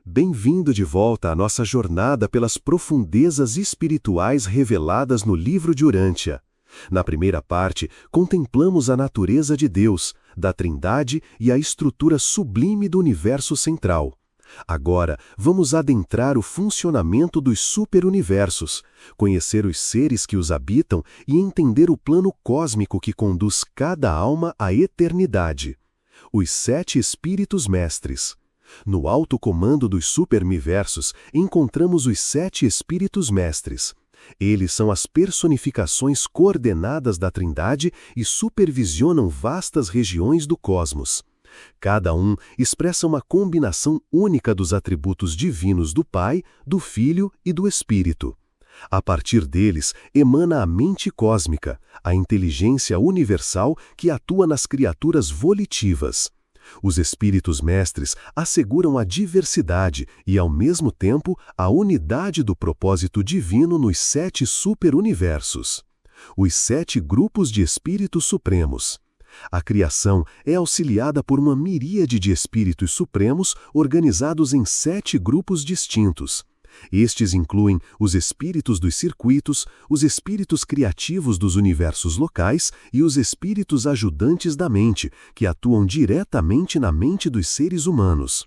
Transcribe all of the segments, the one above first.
Bem-vindo de volta à nossa jornada pelas profundezas espirituais reveladas no livro de Urântia. Na primeira parte, contemplamos a natureza de Deus, da Trindade e a estrutura sublime do universo central. Agora, vamos adentrar o funcionamento dos superuniversos, conhecer os seres que os habitam e entender o plano cósmico que conduz cada alma à eternidade. Os 7 Espíritos Mestres. No alto comando dos superuniversos, encontramos os 7 Espíritos Mestres. Eles são as personificações coordenadas da Trindade e supervisionam vastas regiões do cosmos. Cada um expressa uma combinação única dos atributos divinos do Pai, do Filho e do Espírito. A partir deles, emana a mente cósmica, a inteligência universal que atua nas criaturas volitivas. Os Espíritos Mestres asseguram a diversidade e, ao mesmo tempo, a unidade do propósito divino nos 7 superuniversos. Os 7 grupos de Espíritos Supremos. A criação é auxiliada por uma miríade de Espíritos Supremos organizados em 7 grupos distintos. Estes incluem os espíritos dos circuitos, os espíritos criativos dos universos locais e os espíritos ajudantes da mente, que atuam diretamente na mente dos seres humanos.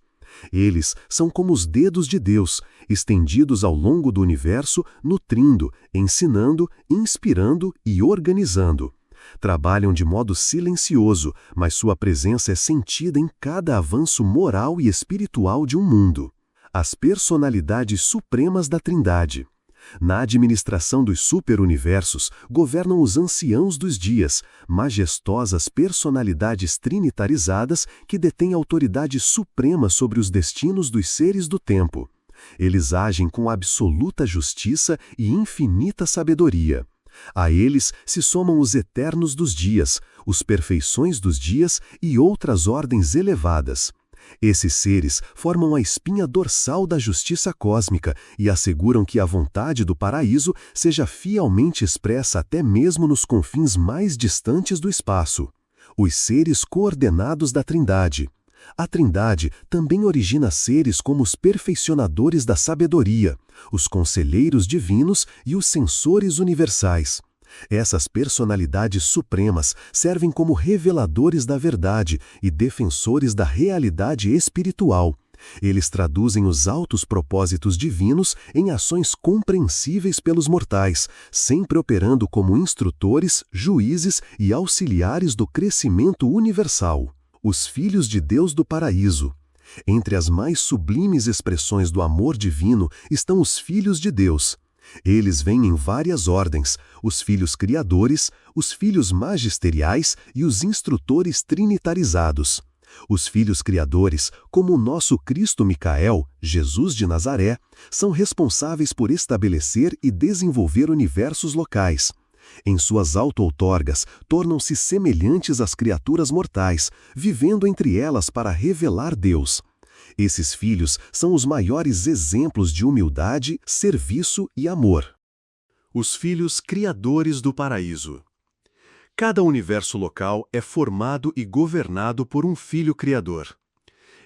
Eles são como os dedos de Deus, estendidos ao longo do universo, nutrindo, ensinando, inspirando e organizando. Trabalham de modo silencioso, mas sua presença é sentida em cada avanço moral e espiritual de um mundo. As personalidades supremas da Trindade. Na administração dos superuniversos, governam os anciãos dos dias, majestosas personalidades trinitarizadas que detêm autoridade suprema sobre os destinos dos seres do tempo. Eles agem com absoluta justiça e infinita sabedoria. A eles se somam os eternos dos dias, os perfeições dos dias e outras ordens elevadas. Esses seres formam a espinha dorsal da justiça cósmica e asseguram que a vontade do paraíso seja fielmente expressa até mesmo nos confins mais distantes do espaço. Os seres coordenados da Trindade. A Trindade também origina seres como os perfeccionadores da sabedoria, os conselheiros divinos e os censores universais. Essas personalidades supremas servem como reveladores da verdade e defensores da realidade espiritual. Eles traduzem os altos propósitos divinos em ações compreensíveis pelos mortais, sempre operando como instrutores, juízes e auxiliares do crescimento universal. Os filhos de Deus do paraíso. Entre as mais sublimes expressões do amor divino estão os filhos de Deus. Eles vêm em várias ordens, os filhos criadores, os filhos magisteriais e os instrutores trinitarizados. Os filhos criadores, como o nosso Cristo Micael, Jesus de Nazaré, são responsáveis por estabelecer e desenvolver universos locais. Em suas auto-outorgas, tornam-se semelhantes às criaturas mortais, vivendo entre elas para revelar Deus. Esses filhos são os maiores exemplos de humildade, serviço e amor. Os filhos criadores do paraíso. Cada universo local é formado e governado por um filho criador.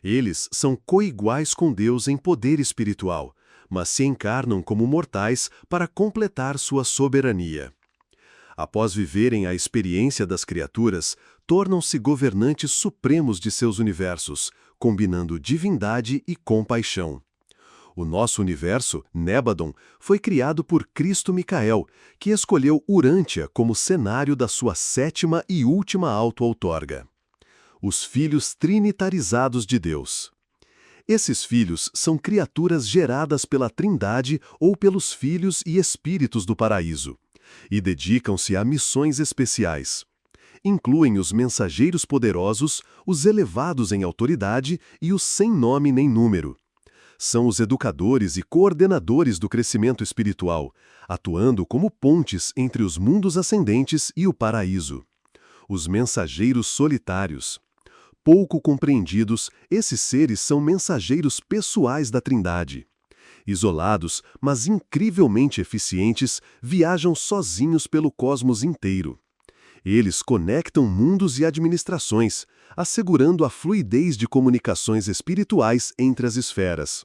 Eles são coiguais com Deus em poder espiritual, mas se encarnam como mortais para completar sua soberania. Após viverem a experiência das criaturas, tornam-se governantes supremos de seus universos, combinando divindade e compaixão. O nosso universo, Nébadon, foi criado por Cristo Micael, que escolheu Urântia como cenário da sua 7ª e última auto-outorga. Os filhos trinitarizados de Deus. Esses filhos são criaturas geradas pela Trindade ou pelos filhos e espíritos do paraíso, e dedicam-se a missões especiais. Incluem os mensageiros poderosos, os elevados em autoridade e os sem nome nem número. São os educadores e coordenadores do crescimento espiritual, atuando como pontes entre os mundos ascendentes e o paraíso. Os mensageiros solitários. Pouco compreendidos, esses seres são mensageiros pessoais da Trindade. Isolados, mas incrivelmente eficientes, viajam sozinhos pelo cosmos inteiro. Eles conectam mundos e administrações, assegurando a fluidez de comunicações espirituais entre as esferas.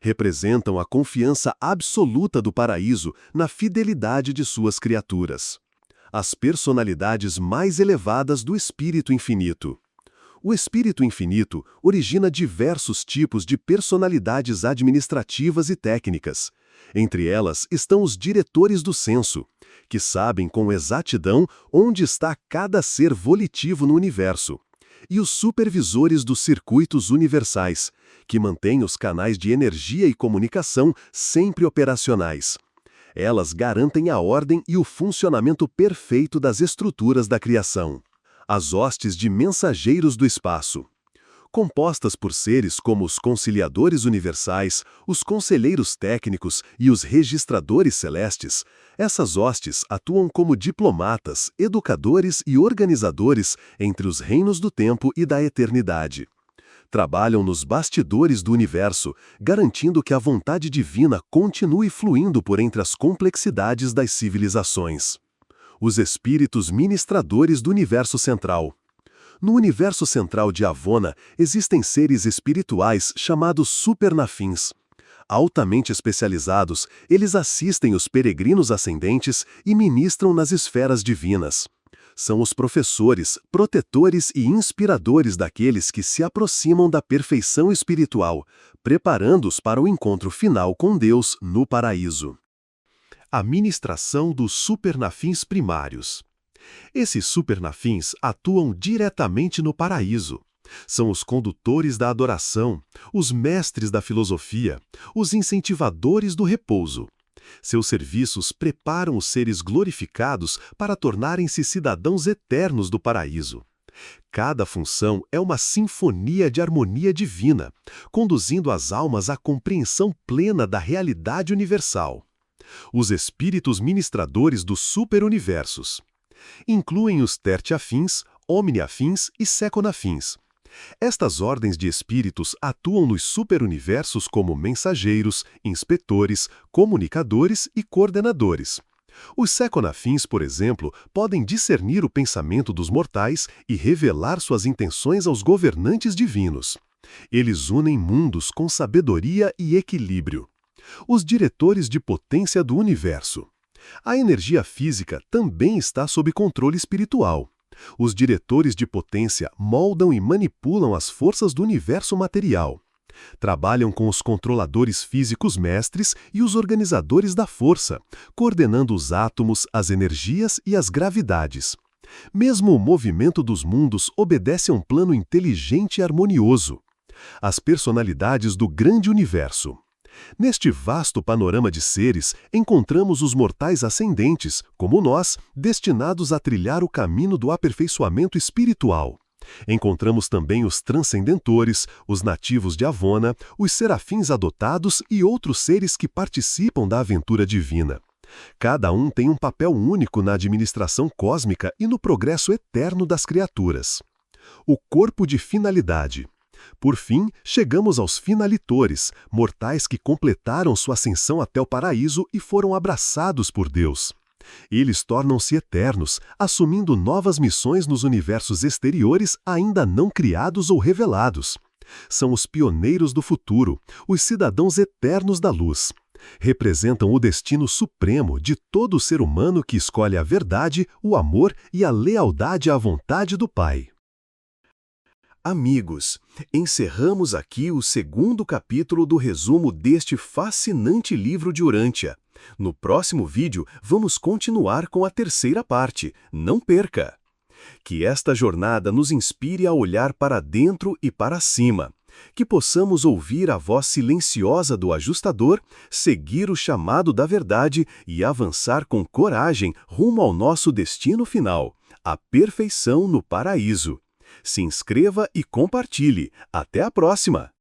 Representam a confiança absoluta do paraíso na fidelidade de suas criaturas. As personalidades mais elevadas do Espírito Infinito. O Espírito Infinito origina diversos tipos de personalidades administrativas e técnicas. Entre elas estão os diretores do censo, que sabem com exatidão onde está cada ser volitivo no universo, e os supervisores dos circuitos universais, que mantêm os canais de energia e comunicação sempre operacionais. Elas garantem a ordem e o funcionamento perfeito das estruturas da criação. As hostes de mensageiros do espaço. Compostas por seres como os conciliadores universais, os conselheiros técnicos e os registradores celestes, essas hostes atuam como diplomatas, educadores e organizadores entre os reinos do tempo e da eternidade. Trabalham nos bastidores do universo, garantindo que a vontade divina continue fluindo por entre as complexidades das civilizações. Os espíritos ministradores do universo central. No universo central de Avona, existem seres espirituais chamados supernafins. Altamente especializados, eles assistem os peregrinos ascendentes e ministram nas esferas divinas. São os professores, protetores e inspiradores daqueles que se aproximam da perfeição espiritual, preparando-os para o encontro final com Deus no paraíso. A ministração dos supernafins primários. Esses supernafins atuam diretamente no paraíso. São os condutores da adoração, os mestres da filosofia, os incentivadores do repouso. Seus serviços preparam os seres glorificados para tornarem-se cidadãos eternos do paraíso. Cada função é uma sinfonia de harmonia divina, conduzindo as almas à compreensão plena da realidade universal. Os espíritos ministradores dos superuniversos. Incluem os tertiafins, omniafins e seconafins. Estas ordens de espíritos atuam nos superuniversos como mensageiros, inspetores, comunicadores e coordenadores. Os seconafins, por exemplo, podem discernir o pensamento dos mortais e revelar suas intenções aos governantes divinos. Eles unem mundos com sabedoria e equilíbrio. Os diretores de potência do universo. A energia física também está sob controle espiritual. Os diretores de potência moldam e manipulam as forças do universo material. Trabalham com os controladores físicos mestres e os organizadores da força, coordenando os átomos, as energias e as gravidades. Mesmo o movimento dos mundos obedece a um plano inteligente e harmonioso. As personalidades do grande universo. Neste vasto panorama de seres, encontramos os mortais ascendentes, como nós, destinados a trilhar o caminho do aperfeiçoamento espiritual. Encontramos também os transcendentores, os nativos de Avona, os serafins adotados e outros seres que participam da aventura divina. Cada um tem um papel único na administração cósmica e no progresso eterno das criaturas. O corpo de finalidade. Por fim, chegamos aos finalitores, mortais que completaram sua ascensão até o paraíso e foram abraçados por Deus. Eles tornam-se eternos, assumindo novas missões nos universos exteriores ainda não criados ou revelados. São os pioneiros do futuro, os cidadãos eternos da luz. Representam o destino supremo de todo ser humano que escolhe a verdade, o amor e a lealdade à vontade do Pai. Amigos, encerramos aqui o segundo capítulo do resumo deste fascinante livro de Urântia. No próximo vídeo, vamos continuar com a terceira parte. Não perca! Que esta jornada nos inspire a olhar para dentro e para cima. Que possamos ouvir a voz silenciosa do ajustador, seguir o chamado da verdade e avançar com coragem rumo ao nosso destino final, a perfeição no paraíso. Se inscreva e compartilhe. Até a próxima!